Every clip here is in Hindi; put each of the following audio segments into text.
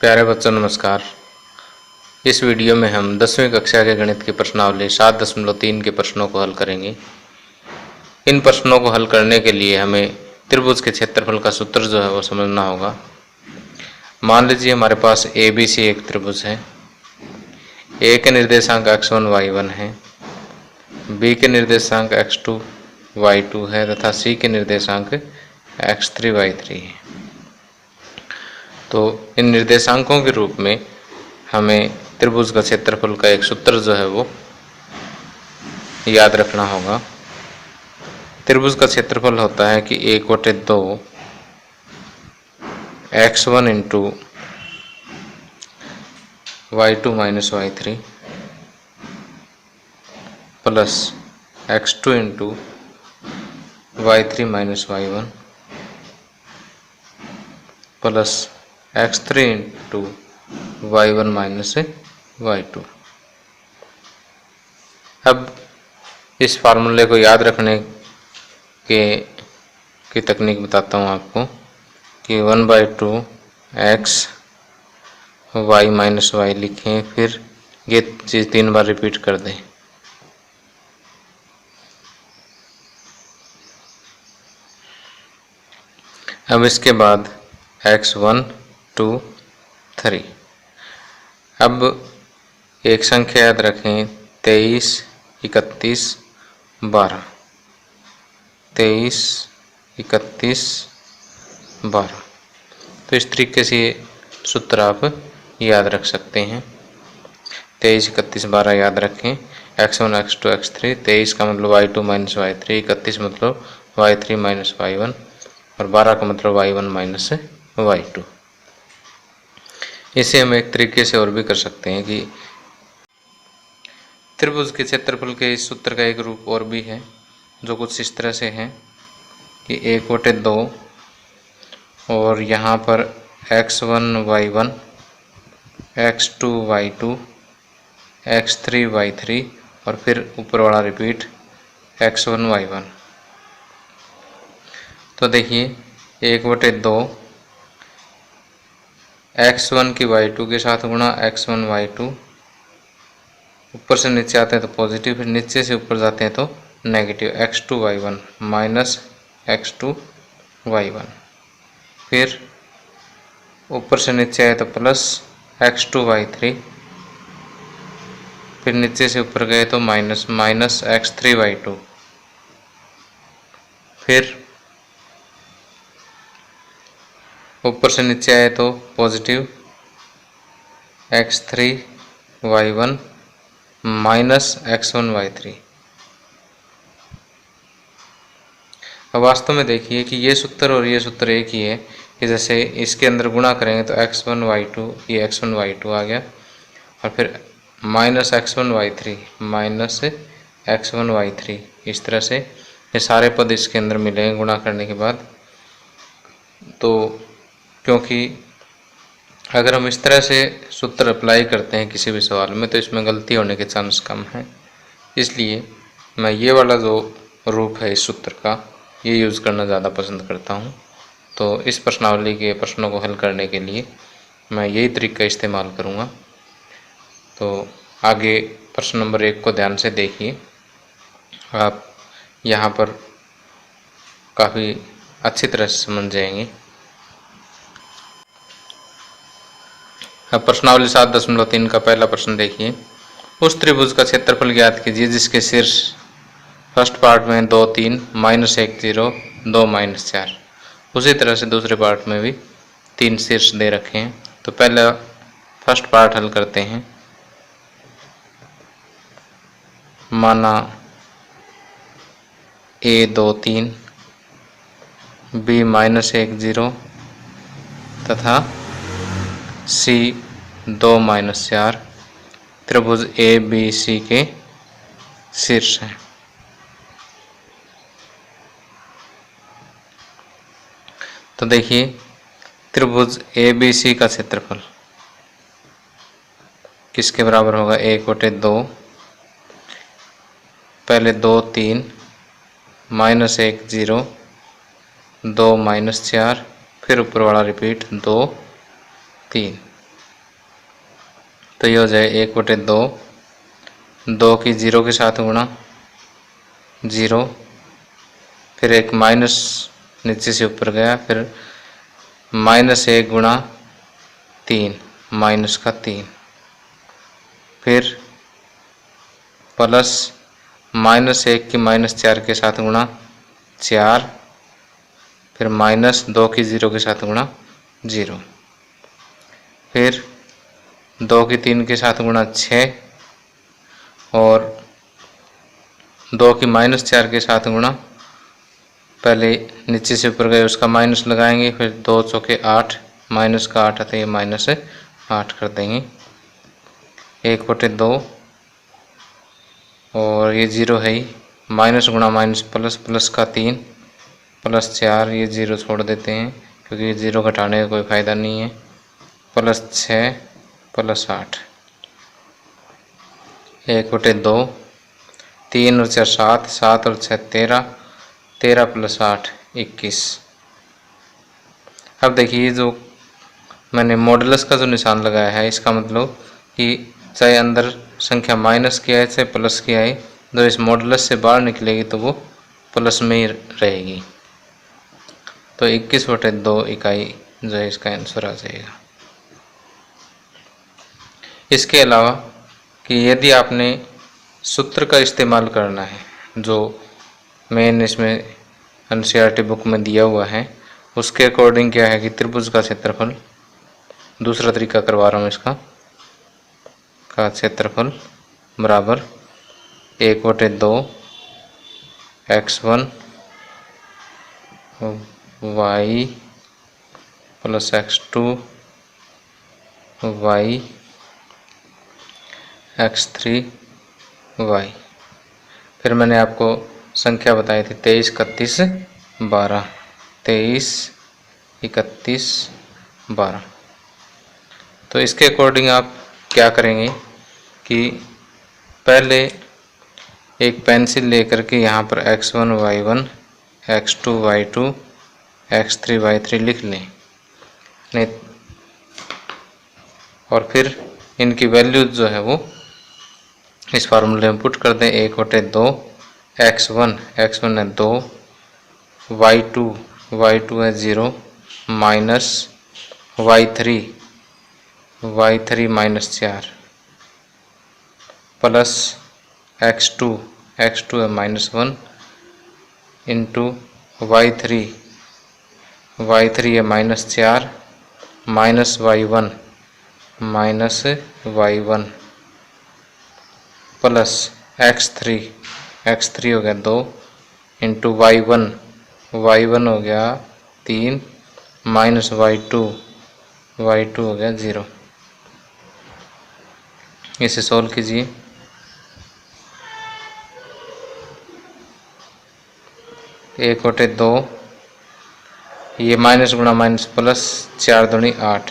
प्यारे बच्चों नमस्कार। इस वीडियो में हम 10वीं कक्षा के गणित की प्रश्नावली 7.3 के प्रश्नों को हल करेंगे। इन प्रश्नों को हल करने के लिए हमें त्रिभुज के क्षेत्रफल का सूत्र जो है वो समझना होगा। मान लीजिए हमारे पास ABC एक त्रिभुज है। A के निर्देशांक x1 y1 है, B के निर्देशांक x2 y2 है तथा C के निर्देशांक x3 y3 है। तो इन निर्देशांकों के रूप में हमें त्रिभुज का क्षेत्रफल का एक सूत्र जो है वो याद रखना होगा। त्रिभुज का क्षेत्रफल होता है कि 1/2 x1 into y2 minus y3 plus x2 into y3 minus y1 plus x3 into y1 minus y2। अब इस फार्मूले को याद रखने की तकनीक बताता हूँ आपको कि 1/2 x y माइनस y लिखें, फिर ये चीज़ 3 बार रिपीट कर दें। अब इसके बाद x1 2 3। अब एक संख्या याद रखें 23 31 12। 23 31 12। तो इस तरीके से सूत्र आप याद रख सकते हैं। 23 31 12 याद रखें। x1 x2 x3। 23 का मतलब y2 माइनस y3, 31 मतलब y3 माइनस y1 और 12 का मतलब y1 माइनस y2। इसे हम एक तरीके से और भी कर सकते हैं कि त्रिभुज के क्षेत्रफल के इस सूत्र का एक रूप और भी है जो कुछ इस तरह से है कि 1/2 और यहाँ पर x1 y1 x2 y2 x3 y3 और फिर ऊपर वाला रिपीट x1 y1। तो देखिए 1/2 x1 की y2 के साथ गुणा x1 y2, ऊपर से नीचे आते हैं तो पॉजिटिव, फिर नीचे से ऊपर जाते हैं तो negative x2 y1 minus x2 y1, फिर ऊपर से नीचे आए तो प्लस x2 y3, फिर नीचे से ऊपर गए तो माइनस x3 y2, फिर ऊपर से नीचे आए तो positive x3 y1 minus x1 y3। अब वास्तव में देखिए कि ये सूत्र और ये सूत्र एक ही है कि जैसे इसके अंदर गुणा करेंगे तो x1 y2, ये x1 y2 आ गया और फिर minus x1 y3 minus x1 y3, इस तरह से ये सारे पद इसके अंदर मिलेंगे गुणा करने के बाद। तो क्योंकि अगर हम इस तरह से सूत्र अप्लाई करते हैं किसी भी सवाल में तो इसमें गलती होने के चांस कम हैं, इसलिए मैं ये वाला जो रूप है इस सूत्र का ये यूज़ करना ज़्यादा पसंद करता हूँ। तो इस प्रश्नावली के प्रश्नों को हल करने के लिए मैं यही तरीका इस्तेमाल करूँगा। तो आगे प्रश्न नंबर 1 को ध्यान से देखिए, आप यहाँ पर काफ़ी अच्छी तरह से समझ जाएंगे। अब प्रश्नावली 7.3 का पहला प्रश्न देखिए। उस त्रिभुज का क्षेत्रफल ज्ञात कीजिए जिसके शीर्ष फर्स्ट पार्ट में 2 3 माइनस 1 0 2 माइनस 4। उसी तरह से दूसरे पार्ट में भी 3 शीर्ष दे रखे हैं। तो पहला फर्स्ट पार्ट हल करते हैं। माना A 2 3 B माइनस 1 0 तथा C 2 माइनस 4 त्रिभुज ABC के शीर्ष हैं। तो देखिए त्रिभुज ABC का क्षेत्रफल किसके बराबर होगा? 1/2 पहले 2 3 माइनस 1 0 2 माइनस 4, फिर ऊपर वाला रिपीट 2 3। तो ये हो जाए 1/2, 2 की 0 के साथ गुणा 0, फिर एक माइनस नीचे से ऊपर गया, फिर -1 गुणा 3, माइनस का 3, फिर प्लस -1 की -4 के साथ गुणा 4, फिर -2 की 0 के साथ गुणा 0, फिर 2 की 3 के साथ गुणा 6, और 2 की -4 के साथ गुणा, पहले नीचे से ऊपर गए उसका माइनस लगाएंगे, फिर 2 चौके 8, माइनस का 8 आता है, ये -8 कर देंगे, 1/2, और ये 0 है ही, माइनस गुणा माइनस प्लस, प्लस का 3 प्लस 4, ये 0 छोड़ देते हैं क्योंकि ये 0 घटाने का कोई फ़ायदा नहीं है, +6 + 8, 1/2, 3 और 4 7, 7 और 6 13, 13 + 8 21। अब देखिए जो मैंने मॉडुलस का जो निशान लगाया है, इसका मतलब कि चाहे अंदर संख्या माइनस की आए चाहे प्लस की आए, जो इस मॉडुलस से बाहर निकलेगी तो वो प्लस में ही रहेगी। तो 21/2 इकाई जो है इसका आंसर आ जाएगा। इसके अलावा कि यदि आपने सूत्र का इस्तेमाल करना है, जो मेन इसमें एनसीईआरटी बुक में दिया हुआ है, उसके अकॉर्डिंग क्या है कि त्रिभुज का क्षेत्रफल, दूसरा तरीका करवा रहा हूँ इसका, का क्षेत्रफल बराबर 1/2 x1 y + x2 y x3 y। फिर मैंने आपको संख्या बताई थी 23 31 12, 23 31 12। तो इसके अकॉर्डिंग आप क्या करेंगे कि पहले एक पेंसिल लेकर के यहाँ पर x1 y1 x2 y2 x3 y3 लिख लें, नहीं, और फिर इनकी वैल्यूज जो है वो इस फार्मूले में पुट कर दें। 1/2 x1 है 2, y2 है 0, माइनस y3 -4, प्लस x2 है -1 इंटू y3 है -4, माइनस y1 प्लस x3 हो गया 2 इंटू y1 हो गया 3, माइनस y2 हो गया 0। इसे सॉल्व कीजिए। एक बटे 2, ये माइनस गुणा माइनस प्लस, 4 दूनी 8,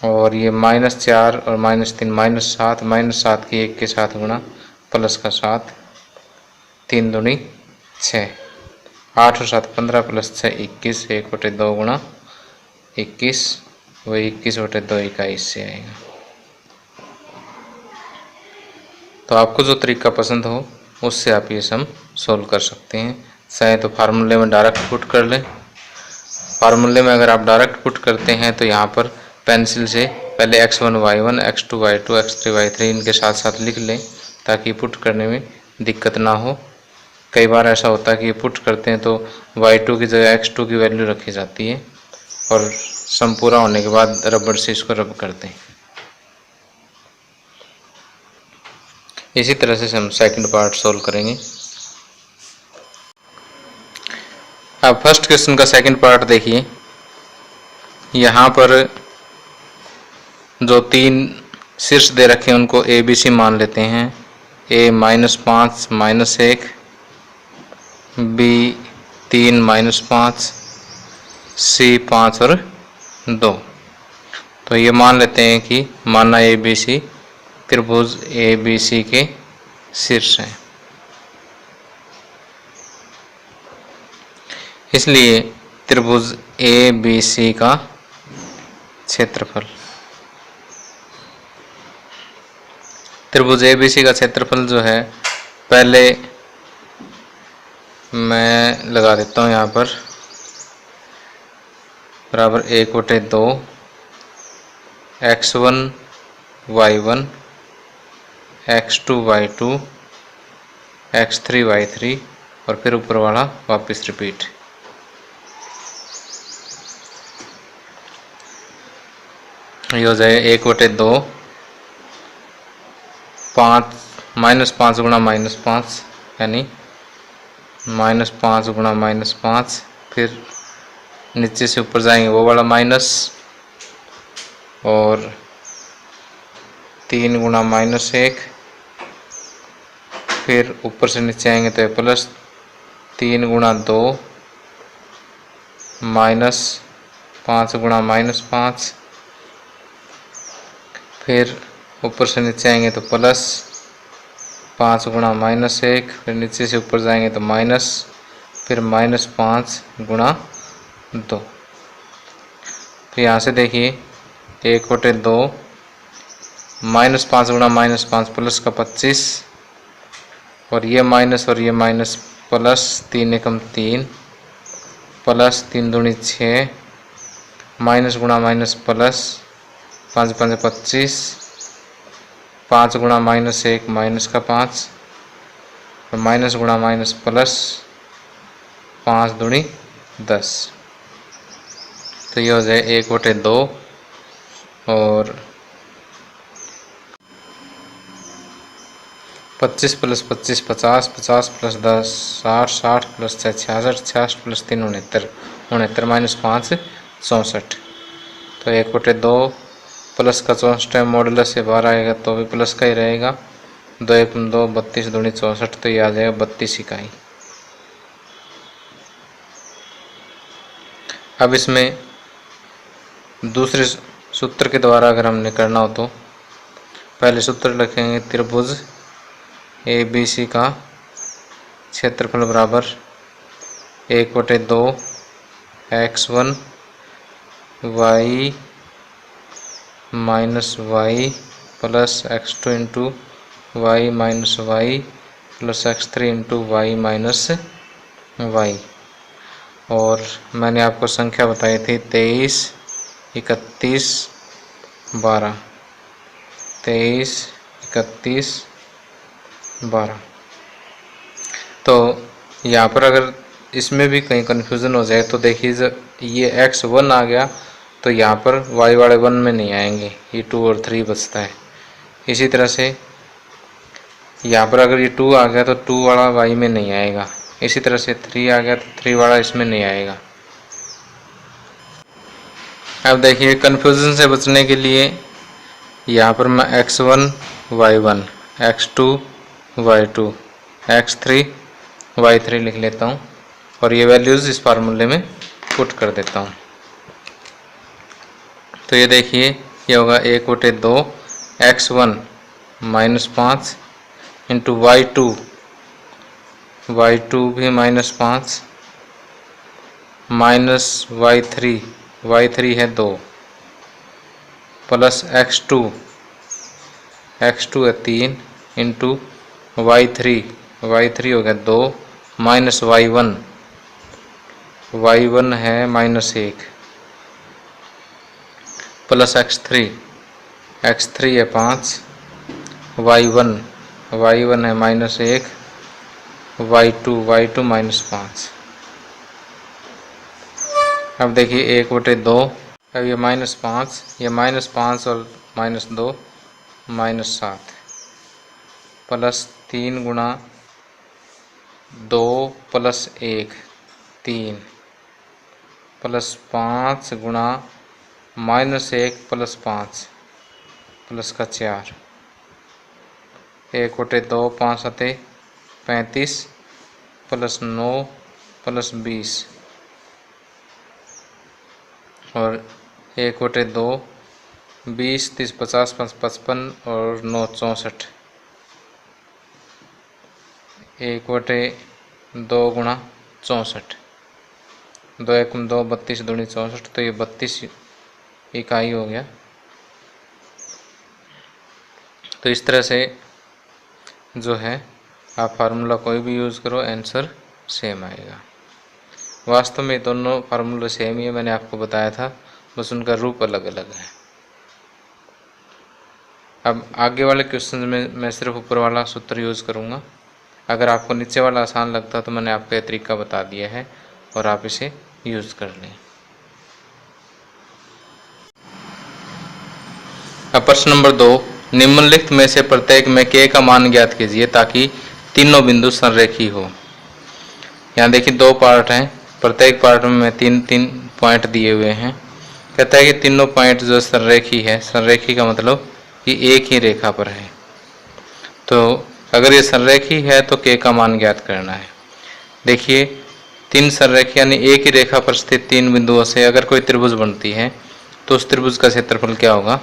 और ये -4 और -3 -7, -7 की 1 के साथ गुणा, प्लस का 7, 3 दूनी 6, 8 और 7 15 प्लस 6 21, 1/2 गुणा 21, वही 21/2 इकाई से आएगा। तो आपको जो तरीका पसंद हो उससे आप ये सम सोल्व कर सकते हैं। चाहे तो फार्मूले में डायरेक्ट पुट कर लें। फार्मूले में अगर आप डायरेक्ट पुट करते हैं तो यहाँ पर पेंसिल से पहले x1 y1 x2 y2 x3 y3 इनके साथ साथ लिख लें ताकि पुट करने में दिक्कत ना हो। कई बार ऐसा होता है कि पुट करते हैं तो y2 की जगह x2 की वैल्यू रखी जाती है और सम पूरा होने के बाद रबड़ से इसको रब करते हैं। इसी तरह से हम सेकंड पार्ट सोल्व करेंगे। अब फर्स्ट क्वेश्चन का सेकंड पार्ट देखिए। यहाँ पर जो 3 शीर्ष दे रखे हैं उनको ए बी सी मान लेते हैं। a -5 -1, b 3 -5, c 5 और 2। तो ये मान लेते हैं कि माना ए बी सी त्रिभुज ए बी सी के शीर्ष हैं। इसलिए त्रिभुज ए बी सी का क्षेत्रफल त्रिभुज ABC का क्षेत्रफल जो है, पहले मैं लगा देता हूँ यहाँ पर, बराबर 1/2 x1 y1 x2 y2 x3 y3 और फिर ऊपर वाला वापस रिपीट। ये हो जाए 1/2 5 -5 गुणा -5 यानी -5 गुणा -5, फिर नीचे से ऊपर जाएंगे वो वाला माइनस, और 3 गुणा -1, फिर ऊपर से नीचे आएंगे तो प्लस 3 गुणा 2 -5 गुणा -5, फिर ऊपर से नीचे आएंगे तो प्लस 5 गुणा -1, फिर नीचे से ऊपर जाएंगे तो माइनस, फिर -5 गुणा 2। तो यहाँ से देखिए 1/2 -5 गुणा -5 प्लस का 25, और ये माइनस और ये माइनस प्लस 3 एकम 3 प्लस 3 दूनी 6 माइनस गुणा माइनस प्लस 5 5 25, 5 गुणा -1 माइनस का 5, माइनस गुणा माइनस प्लस 5 दूनी 10। तो ये हो जाए 1/2 और 25 + 25 50, 50 + 10 60, 60 + 6 66, 66 + 3 69, 69 - 5 64। तो 1/2 प्लस का 64 है, मॉडुलस से बाहर आएगा तो भी प्लस का ही रहेगा। 2 1 2 32 दूनी 64, तो ये आ जाएगा 32 इकाई। अब इसमें दूसरे सूत्र के द्वारा अगर हमने करना हो तो पहले सूत्र लिखेंगे, त्रिभुज ABC का क्षेत्रफल बराबर 1/2 x1 y - y plus x2 × y - y plus x3 × y - y। और मैंने आपको संख्या बताई थी 23 31 12, 23 31 12। तो यहाँ पर अगर इसमें भी कहीं कन्फ्यूज़न हो जाए तो देखिए, जब ये x1 आ गया तो यहाँ पर y वाले 1 में नहीं आएंगे, ये 2 और 3 बचता है। इसी तरह से यहाँ पर अगर ये 2 आ गया तो 2 वाला y में नहीं आएगा। इसी तरह से 3 आ गया तो 3 वाला इसमें नहीं आएगा। अब देखिए, कन्फ्यूज़न से बचने के लिए यहाँ पर मैं x1 y1 x2 y2 x3 y3 लिख लेता हूँ और ये वैल्यूज़ इस फार्मूले में पुट कर देता हूँ। तो ये देखिए, ये होगा 1/2 x1 -5 इंटू y2 भी -5 माइनस y3 है 2 प्लस x2 है 3 इंटू y3 हो गया 2 माइनस y1 है -1 प्लस x3 है 5, y1 है -1, y2 -5। अब देखिए 1/2, अब ये -5, ये -5 और -2 -7 प्लस 3 गुणा 2 प्लस 1 3 प्लस 5 गुणा -1 प्लस 5 प्लस का 4, 1/2 5 7 35 प्लस 9 प्लस 20 और 1/2 20 30 50 5 55 और 9 64, 1/2 गुणा 64, 2 1 2 32 दूनी 64, तो ये 32 इकाई हो गया। तो इस तरह से जो है आप फार्मूला कोई भी यूज़ करो, आंसर सेम आएगा। वास्तव में दोनों फार्मूले सेम ही है, मैंने आपको बताया था, बस उनका रूप अलग अलग है। अब आगे वाले क्वेश्चन में मैं सिर्फ ऊपर वाला सूत्र यूज़ करूँगा। अगर आपको नीचे वाला आसान लगता तो मैंने आपको यह तरीका बता दिया है और आप इसे यूज़ कर लें। अब प्रश्न नंबर 2, निम्नलिखित में से प्रत्येक में k का मान ज्ञात कीजिए ताकि तीनों बिंदु संरेखी हो। यहाँ देखिए 2 पार्ट हैं, प्रत्येक पार्ट में 3-3 पॉइंट दिए हुए हैं। कहता है कि तीनों पॉइंट जो संरेखी है, संरेखी का मतलब कि एक ही रेखा पर है। तो अगर ये संरेखी है तो k का मान ज्ञात करना है। देखिए 3 संरेखी यानी एक ही रेखा पर स्थित 3 बिंदुओं से अगर कोई त्रिभुज बनती है तो उस त्रिभुज का क्षेत्रफल क्या होगा?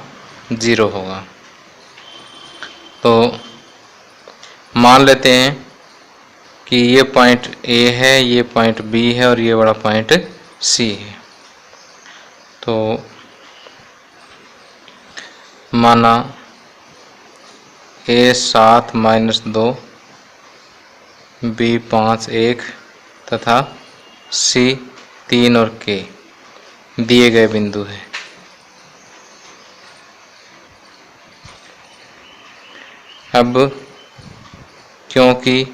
0 होगा। तो मान लेते हैं कि ये पॉइंट A है, ये पॉइंट B है और ये बड़ा पॉइंट C है। तो माना A 7 - 2, B 5 1 तथा C 3 और K दिए गए बिंदु है। अब क्योंकि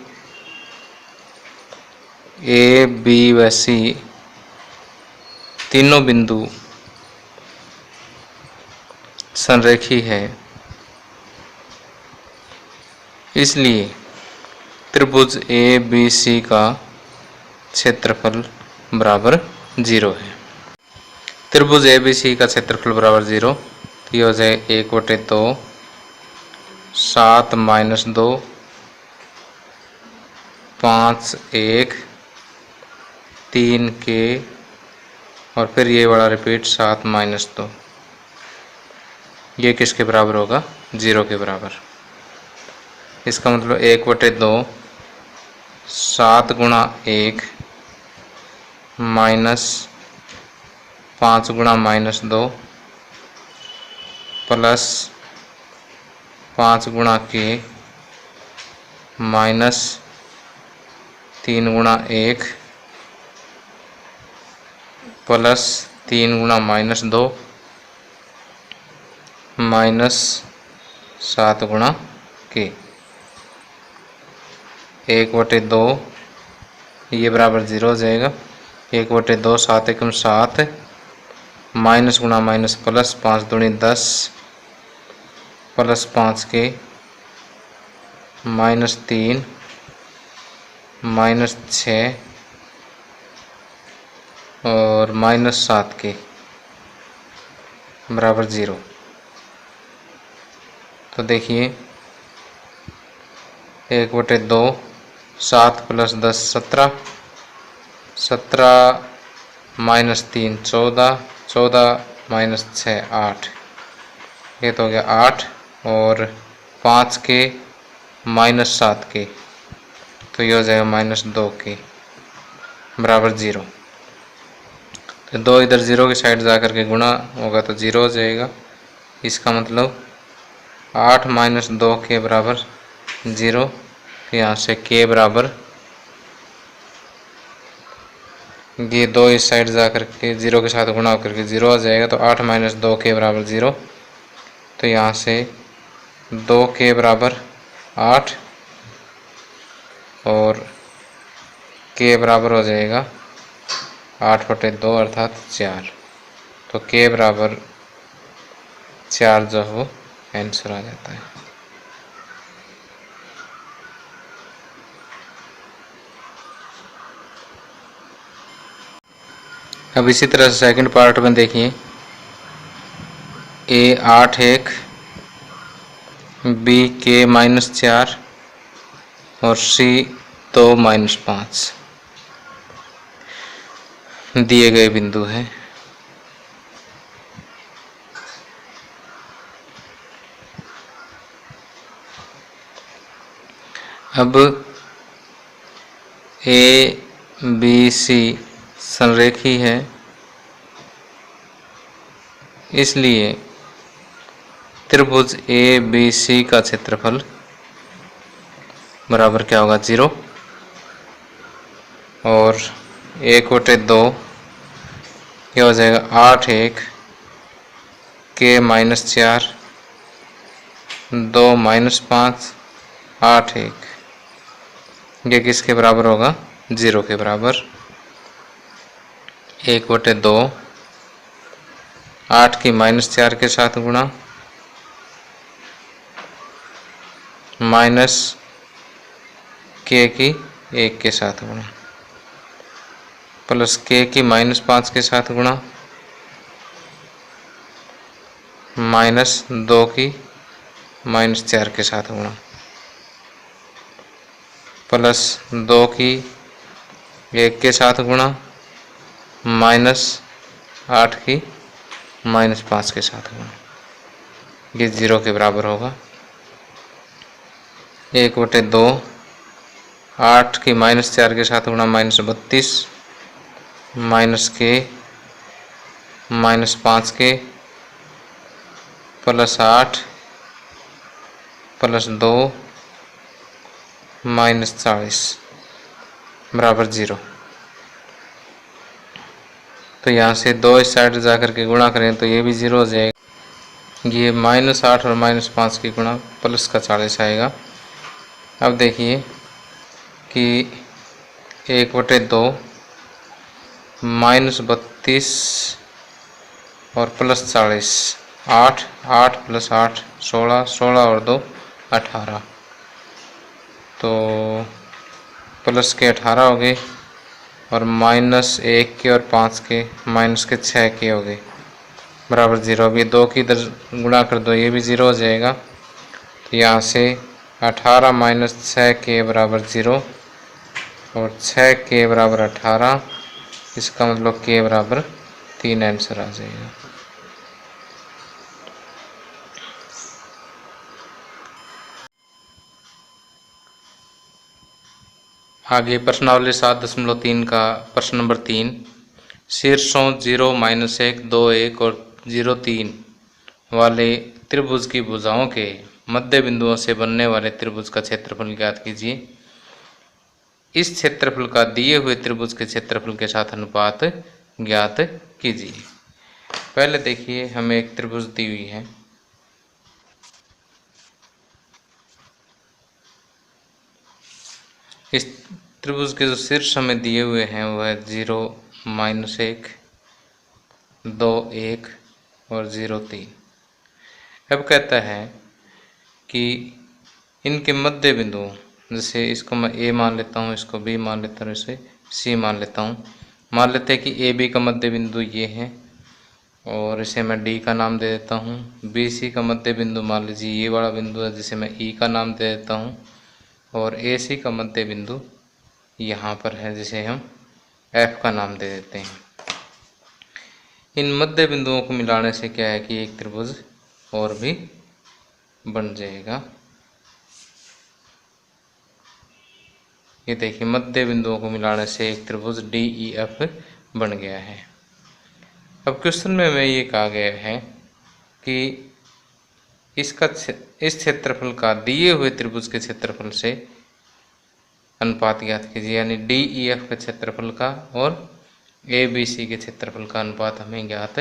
A, B व C तीनों बिंदु संरेखी है, इसलिए त्रिभुज ABC का क्षेत्रफल बराबर 0 है। त्रिभुज ABC का क्षेत्रफल बराबर 0, तो ये हो जाए 1/2 7 - 2 5 1 3 K और फिर ये वाला रिपीट 7 - 2, ये किसके बराबर होगा? 0 के बराबर। इसका मतलब 1/2 7 × 1 minus 5 × -2 plus 5 × K minus 3 × 1 plus 3 × -2 minus 7 × K। 1/2 ये बराबर 0 हो जाएगा। 1/2 7 × 7 माइनस गुणा माइनस प्लस 5 दूनी 10 प्लस 5 K -3 -6 और -7 K बराबर 0। तो देखिए 1/2 7 + 10 17 17 -3 14 14 - 6 8, ये तो हो गया 8 और 5 K -7 K, तो ये हो जाएगा -2 K बराबर 0। तो 2 इधर 0 की साइड जा कर के गुणा होगा तो 0 हो जाएगा। इसका मतलब 8 - 2 K बराबर 0। यहाँ से K बराबर, ये 2 इस साइड जा कर के 0 के साथ गुणा होकर के 0 आ जाएगा। तो 8 - 2 K बराबर 0। तो यहाँ से 2 K बराबर 8 और K बराबर हो जाएगा 8/2 अर्थात 4। तो K बराबर 4 जो हो आंसर आ जाता है। अब इसी तरह से सेकंड पार्ट में देखिए A 8 1 B K -4 और C 2 -5 दिए गए बिंदु हैं। अब A B C संरेखी है, इसलिए त्रिभुज ए बी सी का क्षेत्रफल बराबर क्या होगा 0, और 1/2 क्या हो जाएगा 8 1 के -4 2 -5 8 1, ये किसके बराबर होगा 0 के बराबर। 1/2 8 की -4 के साथ गुणा माइनस के की 1 के साथ गुणा प्लस के की -5 के साथ गुणा -2 की -4 के साथ गुणा प्लस 2 की 1 के साथ गुणा -8 की -5 के साथ गुणा, ये 0 के बराबर होगा। 1/2 8 की -4 के साथ गुणा -32 माइनस के -5 के प्लस 8 प्लस 2 -40 बराबर 0। तो यहाँ से 2 इस साइड जाकर के गुणा करें तो ये भी 0 हो जाएगा। ये -8 और -5 की गुणा प्लस का 40 आएगा। अब देखिए कि 1/2 -32 और प्लस 40 8 8 प्लस 8 16 16 और 2 18, तो प्लस के 18 हो गए और -1 के और 5 के -6 के हो गए बराबर 0। अभी 2 की इधर गुणा कर दो, ये भी 0 हो जाएगा। तो यहाँ से 18 - 6 के बराबर 0 और 6 के बराबर 18, इसका मतलब के बराबर 3 आंसर आ जाएगा। आगे प्रश्नावली 7.3 का प्रश्न नंबर 3, शीर्षों 0 -1 2 1 और 0 3 वाले त्रिभुज की भुजाओं के मध्य बिंदुओं से बनने वाले त्रिभुज का क्षेत्रफल ज्ञात कीजिए। इस क्षेत्रफल का दिए हुए त्रिभुज के क्षेत्रफल के साथ अनुपात ज्ञात कीजिए। पहले देखिए हमें एक त्रिभुज दी हुई है, इस त्रिभुज के जो शीर्ष हमें दिए हुए हैं वह 0 -1 2 1 और 0 3। अब कहता है कि इनके मध्य बिंदु, जैसे इसको मैं ए मान लेता हूँ, इसको बी मान लेता हूँ, इसे सी मान लेता हूँ। मान लेते हैं कि ए बी का मध्य बिंदु ये है और इसे मैं डी का नाम दे देता हूँ। बी सी का मध्य बिंदु मान लीजिए ये वाला बिंदु है जिसे मैं ई का नाम दे देता हूँ, और ए सी का मध्य बिंदु यहाँ पर है जिसे हम एफ का नाम दे देते हैं। इन मध्य बिंदुओं को मिलाने से क्या है कि एक त्रिभुज और भी बन जाएगा। ये देखिए मध्य बिंदुओं को मिलाने से एक त्रिभुज डी ई एफ बन गया है। अब क्वेश्चन में ये कहा गया है कि इस क्षेत्रफल का दिए हुए त्रिभुज के क्षेत्रफल से अनुपात ज्ञात कीजिए, यानी डी ई एफ के क्षेत्रफल का और ए बी सी के क्षेत्रफल का अनुपात हमें ज्ञात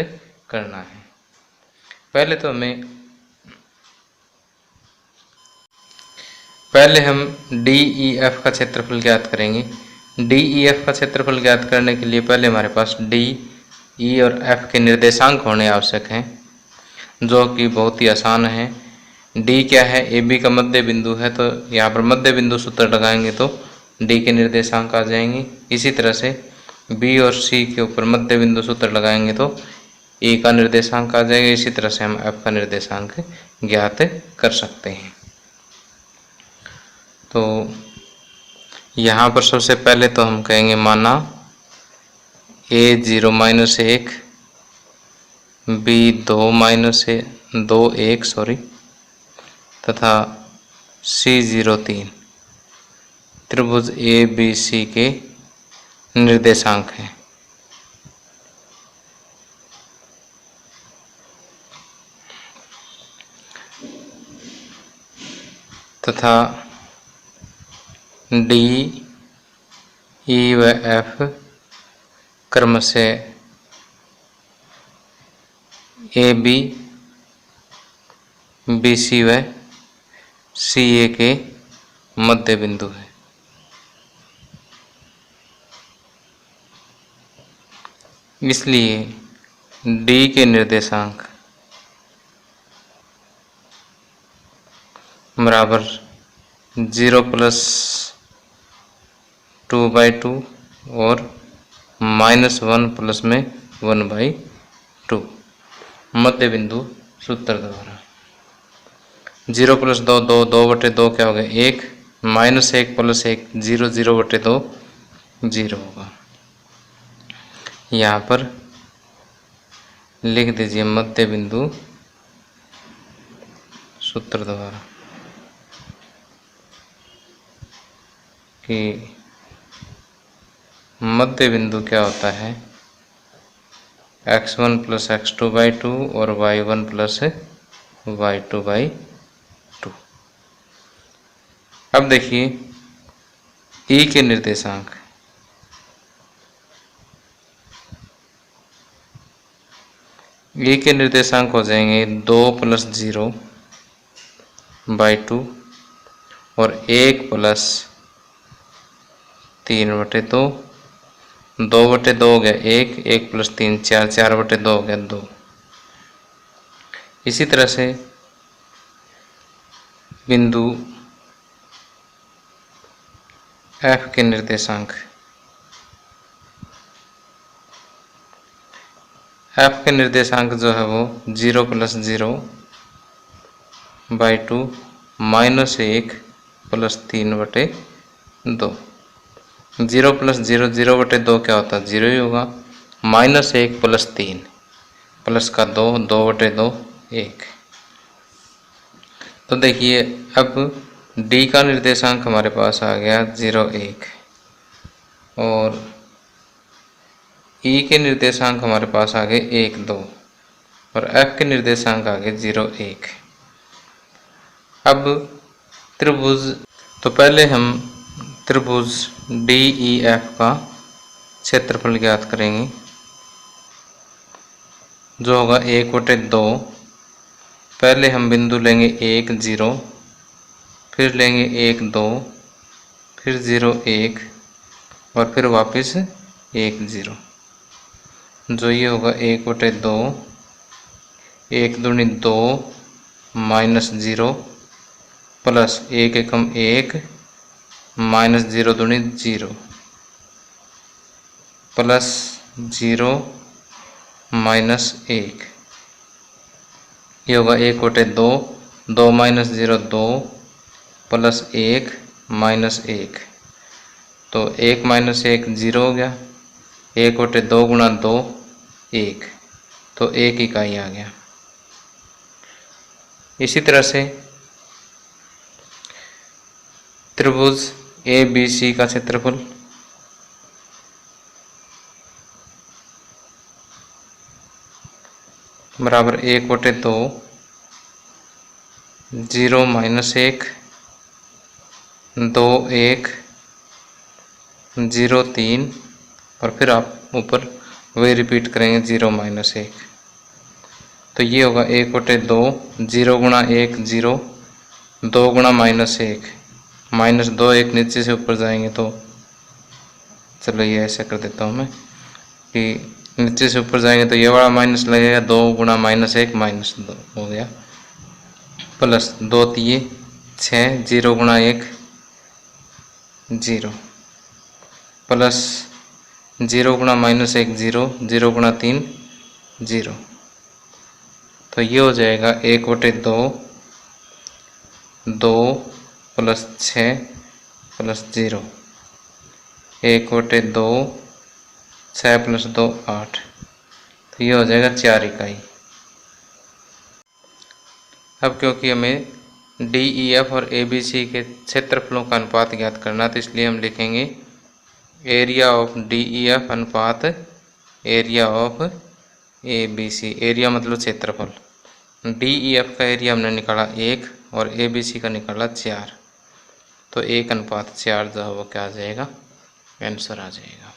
करना है। पहले हम डी ई एफ का क्षेत्रफल ज्ञात करेंगे। डी ई एफ का क्षेत्रफल ज्ञात करने के लिए पहले हमारे पास डी ई और एफ के निर्देशांक होने आवश्यक हैं, जो कि बहुत ही आसान है। डी क्या है, ए बी का मध्य बिंदु है, तो यहाँ पर मध्य बिंदु सूत्र लगाएंगे तो डी के निर्देशांक आ जाएंगे। इसी तरह से बी और सी के ऊपर मध्य बिंदु सूत्र लगाएंगे तो ए का निर्देशांक आ जाएगा। इसी तरह से हम एफ का निर्देशांक ज्ञात कर सकते हैं। तो यहाँ पर सबसे पहले तो हम कहेंगे माना ए 0 -1 बी 2 1 तथा सी 0 3 त्रिभुज ए बी सी के निर्देशांक हैं। तथा डी ई व एफ क्रमशः ए बी बी सी व सी ए के मध्य बिंदु है। इसलिए डी के निर्देशांक बराबर 0 + 2/2 और -1 प्लस में 1/2 मध्य बिंदु सूत्र द्वारा 0 + 2 2 2/2 क्या हो गया 1, -1 + 1 0 0/2 0 होगा। यहाँ पर लिख दीजिए मध्य बिंदु सूत्र द्वारा कि मध्य बिंदु क्या होता है x1 + x2/2 और y1 + y2/2। अब देखिए ई के निर्देशांक ई के निर्देशांक हो जाएंगे 2 + 0/2 और 1 + 3/2 2/2 हो गया 1, 1 + 3 4, 4/2 हो गया 2। इसी तरह से बिंदु F के निर्देशांक F के निर्देशांक जो है वो 0 + 0/2 -1 + 3/2 0 + 0 0/2 क्या होता है 0 ही होगा। -1 + 3 प्लस का 2 2/2 1। तो देखिए अब D का निर्देशांक हमारे पास आ गया 0 1 और E के निर्देशांक हमारे पास आ गए 1 2 और F के निर्देशांक आ गए 0 1। अब त्रिभुज तो पहले हम त्रिभुज DEF का क्षेत्रफल ज्ञात करेंगे जो होगा 1/2। पहले हम बिंदु लेंगे 1 0, फिर लेंगे 1 2, फिर 0 1 और फिर वापस 1 0 जो ये होगा 1/2 1 दूनी 2 -0 प्लस 1 एकम 1 -0 दूनी 0 प्लस 0 -1 ये होगा 1/2 2 -0 2 प्लस 1 -1 तो 1 - 1 0 हो गया 1/2 गुणा 2 1 तो 1 इकाई आ गया। इसी तरह से त्रिभुज ABC का क्षेत्रफल बराबर 1/2 0 -1 2 1 0 3 और फिर आप ऊपर वही रिपीट करेंगे 0 -1 तो ये होगा 1/2 0 गुणा 1 0 2 गुणा -1 -2 1 नीचे से ऊपर जाएंगे तो चलो ये ऐसा कर देता हूँ मैं कि नीचे से ऊपर जाएंगे तो ये वाला माइनस लगेगा 2 गुणा -1 -2 हो गया प्लस 2 3 6 0 गुणा 1 0 प्लस 0 गुणा -1 0 0 गुणा 3 0 तो ये हो जाएगा 1/2 2 प्लस 6 प्लस 0 1/2 6 प्लस 2 8 तो ये हो जाएगा 4 इकाई। अब क्योंकि हमें DEF और ABC के क्षेत्रफलों का अनुपात ज्ञात करना तो इसलिए हम लिखेंगे एरिया ऑफ DEF अनुपात एरिया ऑफ ABC। एरिया मतलब क्षेत्रफल। DEF का एरिया हमने निकाला 1 और ए बी सी का निकाला 4, तो 1:4 जो है वो क्या आ जाएगा, आंसर आ जाएगा।